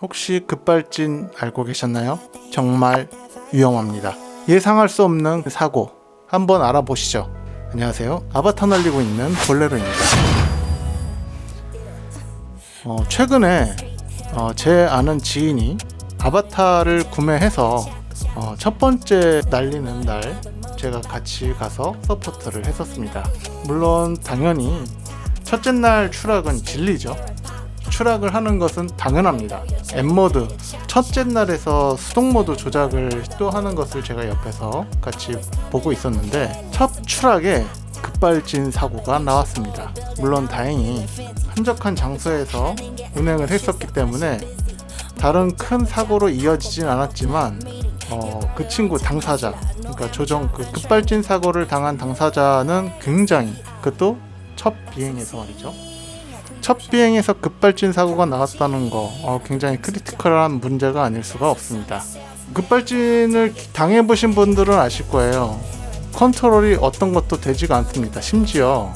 혹시 급발진 알고 계셨나요? 정말 위험합니다. 예상할 수 없는 사고 한번 알아보시죠. 안녕하세요. 아바타 날리고 있는 볼레로입니다. 최근에 제 아는 지인이 아바타를 구매해서 첫 번째 날리는 날 제가 같이 가서 서포트를 했었습니다. 물론 당연히 첫째 날 추락은 진리죠. 추락을 하는 것은 당연합니다. M모드 첫째 날에서 수동모드 조작을 시도하는 것을 제가 옆에서 같이 보고 있었는데 첫 추락에 급발진 사고가 나왔습니다. 물론 다행히 한적한 장소에서 운행을 했었기 때문에 다른 큰 사고로 이어지진 않았지만 그 친구 당사자, 그러니까 그 급발진 사고를 당한 당사자는 굉장히, 그것도 첫 비행에서 말이죠. 첫 비행에서 급발진 사고가 나왔다는 거 굉장히 크리티컬한 문제가 아닐 수가 없습니다. 급발진을 당해보신 분들은 아실 거예요. 컨트롤이 어떤 것도 되지가 않습니다. 심지어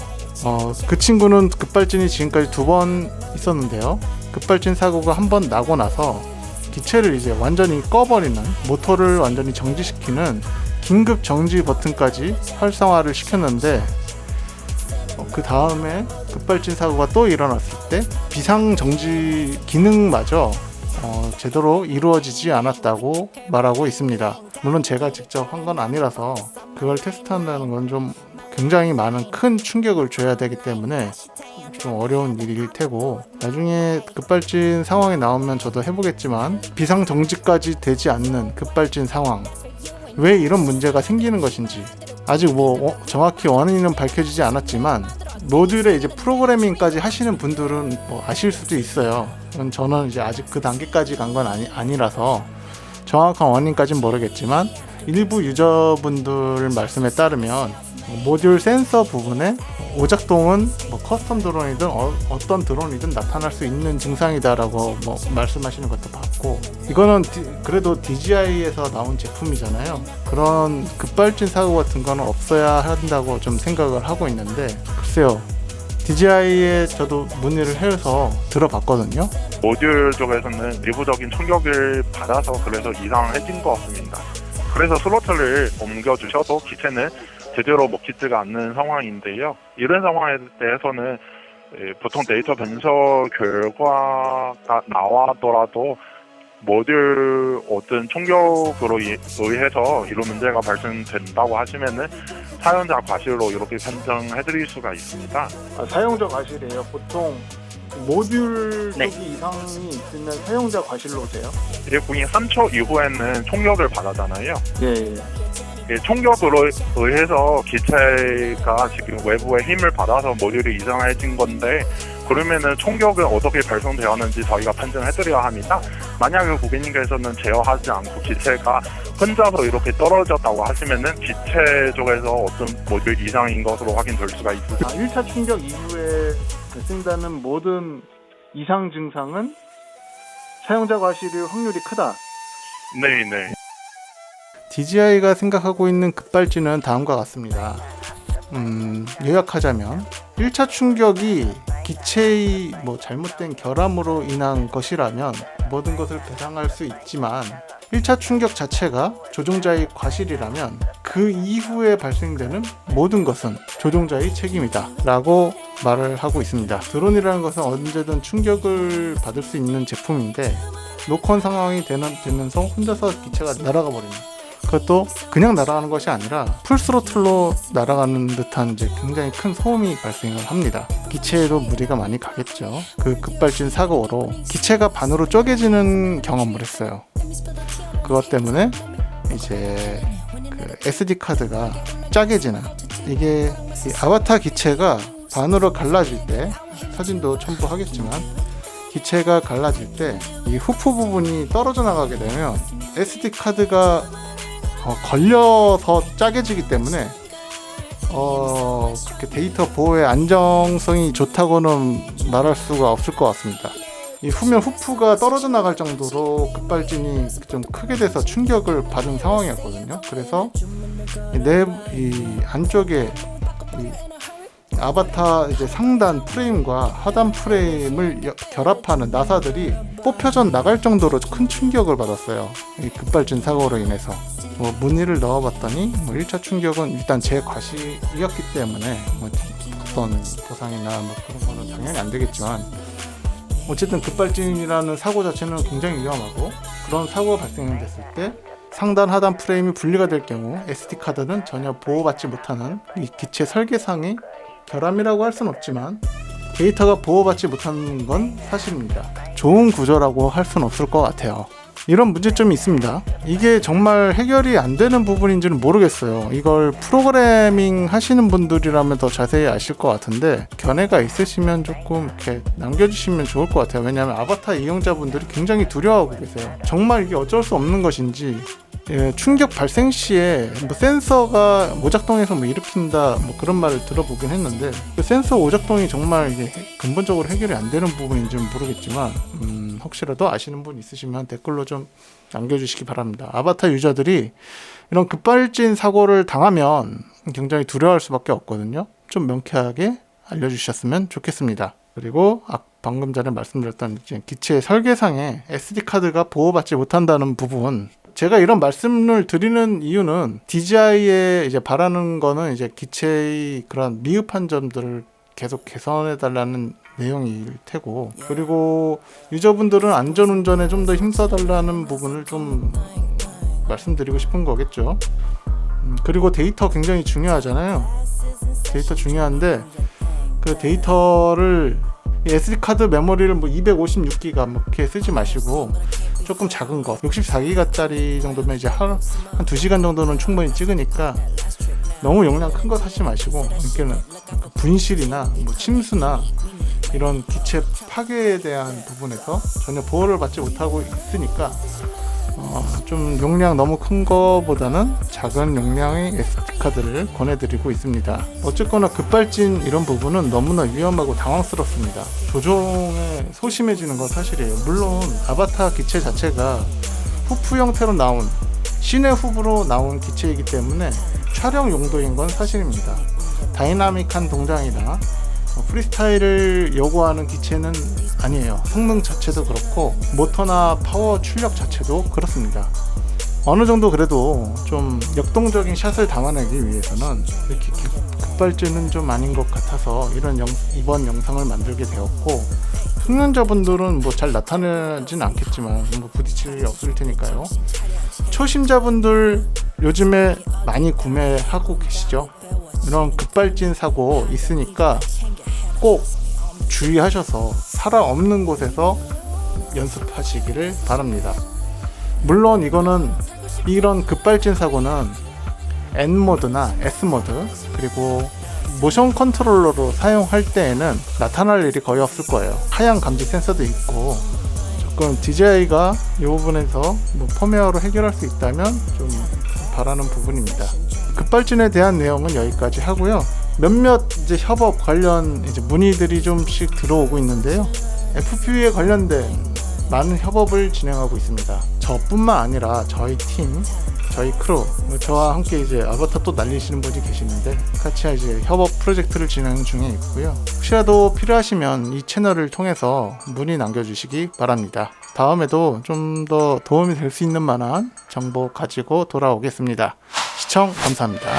그 친구는 급발진이 지금까지 2번 있었는데요. 급발진 사고가 한 번 나고 나서 기체를 이제 완전히 꺼버리는, 모터를 완전히 정지시키는 긴급 정지 버튼까지 활성화를 시켰는데 그 다음에 급발진 사고가 또 일어났을 때 비상정지 기능마저 제대로 이루어지지 않았다고 말하고 있습니다. 물론 제가 직접 한 건 아니라서 그걸 테스트한다는 건 좀 굉장히 많은 큰 충격을 줘야 되기 때문에 좀 어려운 일일 테고, 나중에 급발진 상황이 나오면 저도 해보겠지만 비상정지까지 되지 않는 급발진 상황, 왜 이런 문제가 생기는 것인지 아직 정확히 원인은 밝혀지지 않았지만 모듈에 이제 프로그래밍까지 하시는 분들은 아실 수도 있어요. 저는 이제 아직 그 단계까지 간 건 아니라서 정확한 원인까지는 모르겠지만 일부 유저분들 말씀에 따르면 모듈 센서 부분에 오작동은 커스텀 드론이든 어떤 드론이든 나타날 수 있는 증상이다라고 말씀하시는 것도 봤고, 이거는 그래도 DJI에서 나온 제품이잖아요. 그런 급발진 사고 같은 거는 없어야 한다고 좀 생각을 하고 있는데, 글쎄요, DJI에 저도 문의를 해서 들어봤거든요. 모듈 쪽에서는 내부적인 충격을 받아서 그래서 이상해진 것 같습니다. 그래서 스로틀을 옮겨주셔도 기체는 제대로 먹히지가 않는 상황인데요. 이런 상황에 대해서는 보통 데이터 변설 결과가 나와더라도 모듈 어떤 충격으로 의해서 이런 문제가 발생된다고 하시면은 사용자 과실로 이렇게 판정해드릴 수가 있습니다. 사용자 과실이에요. 보통 모듈 쪽이 이상이 있으면 사용자 과실로 돼요? 이제 부인 3초 이후에는 충격을 받았잖아요. 예. 충격으로 의해서 기체가 지금 외부의 힘을 받아서 모듈이 이상해진 건데, 그러면은 충격은 어떻게 발생되었는지 저희가 판정해드려야 합니다. 만약에 고객님께서는 제어하지 않고 기체가 혼자서 이렇게 떨어졌다고 하시면은 기체 쪽에서 어떤 모듈 이상인 것으로 확인될 수가 있습니다. 1차 충격 이후에 발생되는 모든 이상 증상은 사용자 과실일 확률이 크다. 네네. DJI가 생각하고 있는 급발진은 다음과 같습니다. 요약하자면 1차 충격이 기체의 잘못된 결함으로 인한 것이라면 모든 것을 배상할 수 있지만, 1차 충격 자체가 조종자의 과실이라면 그 이후에 발생되는 모든 것은 조종자의 책임이다 라고 말을 하고 있습니다. 드론이라는 것은 언제든 충격을 받을 수 있는 제품인데, 노컨 상황이 되면서 혼자서 기체가 날아가 버리는, 그것도 그냥 날아가는 것이 아니라 풀스로틀로 날아가는 듯한 이제 굉장히 큰 소음이 발생을 합니다. 기체에도 무리가 많이 가겠죠. 그 급발진 사고로 기체가 반으로 쪼개지는 경험을 했어요. 그것 때문에 이제 그 SD 카드가 짜개지는, 이게 이 아바타 기체가 반으로 갈라질 때, 사진도 첨부하겠지만 기체가 갈라질 때 이 후프 부분이 떨어져 나가게 되면 SD 카드가 걸려서 짜개지기 때문에 그렇게 데이터 보호의 안정성이 좋다고는 말할 수가 없을 것 같습니다. 이 후면 후프가 떨어져 나갈 정도로 급발진이 좀 크게 돼서 충격을 받은 상황이었거든요. 그래서 이 안쪽에 아바타 이제 상단 프레임과 하단 프레임을 결합하는 나사들이 뽑혀져 나갈 정도로 큰 충격을 받았어요. 이 급발진 사고로 인해서. 문의를 넣어봤더니 1차 충격은 일단 제 과실이었기 때문에 어떤 보상이나 그런 거는 당연히 안 되겠지만, 어쨌든 급발진이라는 사고 자체는 굉장히 위험하고, 그런 사고가 발생됐을 때 상단 하단 프레임이 분리가 될 경우 SD카드는 전혀 보호받지 못하는 이 기체 설계상의 결함이라고 할 수는 없지만 데이터가 보호받지 못하는 건 사실입니다. 좋은 구조라고 할 수는 없을 것 같아요. 이런 문제점이 있습니다. 이게 정말 해결이 안 되는 부분인지는 모르겠어요. 이걸 프로그래밍 하시는 분들이라면 더 자세히 아실 것 같은데, 견해가 있으시면 조금 이렇게 남겨주시면 좋을 것 같아요. 왜냐하면 아바타 이용자분들이 굉장히 두려워하고 계세요. 정말 이게 어쩔 수 없는 것인지, 충격 발생 시에 센서가 오작동해서 일으킨다 그런 말을 들어보긴 했는데, 그 센서 오작동이 정말 이게 근본적으로 해결이 안 되는 부분인지는 모르겠지만, 혹시라도 아시는 분 있으시면 댓글로 좀 남겨주시기 바랍니다. 아바타 유저들이 이런 급발진 사고를 당하면 굉장히 두려워할 수밖에 없거든요. 좀 명쾌하게 알려주셨으면 좋겠습니다. 그리고 방금 전에 말씀드렸던 기체 설계상에 SD카드가 보호받지 못한다는 부분, 제가 이런 말씀을 드리는 이유는 DJI에 이제 바라는 거는 이제 기체의 그런 미흡한 점들을 계속 개선해 달라는 내용일 테고, 그리고 유저분들은 안전운전에 좀 더 힘써달라는 부분을 좀 말씀드리고 싶은 거겠죠. 그리고 데이터 굉장히 중요하잖아요. 데이터 중요한데, 그 데이터를 SD카드 메모리를 256기가 이렇게 쓰지 마시고 조금 작은 거 64기가짜리 정도면 이제 한 2시간 정도는 충분히 찍으니까 너무 용량 큰 거 사지 마시고, 이렇게는 분실이나 침수나 이런 기체 파괴에 대한 부분에서 전혀 보호를 받지 못하고 있으니까 좀 용량 너무 큰 거보다는 작은 용량의 SD카드를 권해드리고 있습니다. 어쨌거나 급발진 이런 부분은 너무나 위험하고 당황스럽습니다. 조종에 소심해지는 건 사실이에요. 물론 아바타 기체 자체가 후프 형태로 나온 시내 후브로 나온 기체이기 때문에 촬영 용도인 건 사실입니다. 다이나믹한 동작이나 프리스타일을 요구하는 기체는 아니에요. 성능 자체도 그렇고 모터나 파워 출력 자체도 그렇습니다. 어느 정도 그래도 좀 역동적인 샷을 담아내기 위해서는 이렇게 급발진은 좀 아닌 것 같아서 이번 영상을 만들게 되었고, 숙련자분들은 잘 나타나진 않겠지만 부딪힐 일이 없을 테니까요. 초심자분들 요즘에 많이 구매하고 계시죠? 이런 급발진 사고 있으니까 꼭 주의하셔서 사람 없는 곳에서 연습하시기를 바랍니다. 물론 이런 급발진 사고는 N모드나 S모드 그리고 모션 컨트롤러로 사용할 때에는 나타날 일이 거의 없을 거예요. 하향 감지 센서도 있고, 조금 DJI가 이 부분에서 펌웨어로 해결할 수 있다면 좀 바라는 부분입니다. 급발진에 대한 내용은 여기까지 하고요. 몇몇 협업 관련 문의들이 좀씩 들어오고 있는데요. FPV에 관련된 많은 협업을 진행하고 있습니다. 저뿐만 아니라 저희 팀, 저희 크루, 저와 함께 아바타 또 날리시는 분이 계시는데 같이 협업 프로젝트를 진행 중에 있고요. 혹시라도 필요하시면 이 채널을 통해서 문의 남겨주시기 바랍니다. 다음에도 좀 더 도움이 될 수 있는 만한 정보 가지고 돌아오겠습니다. 시청 감사합니다.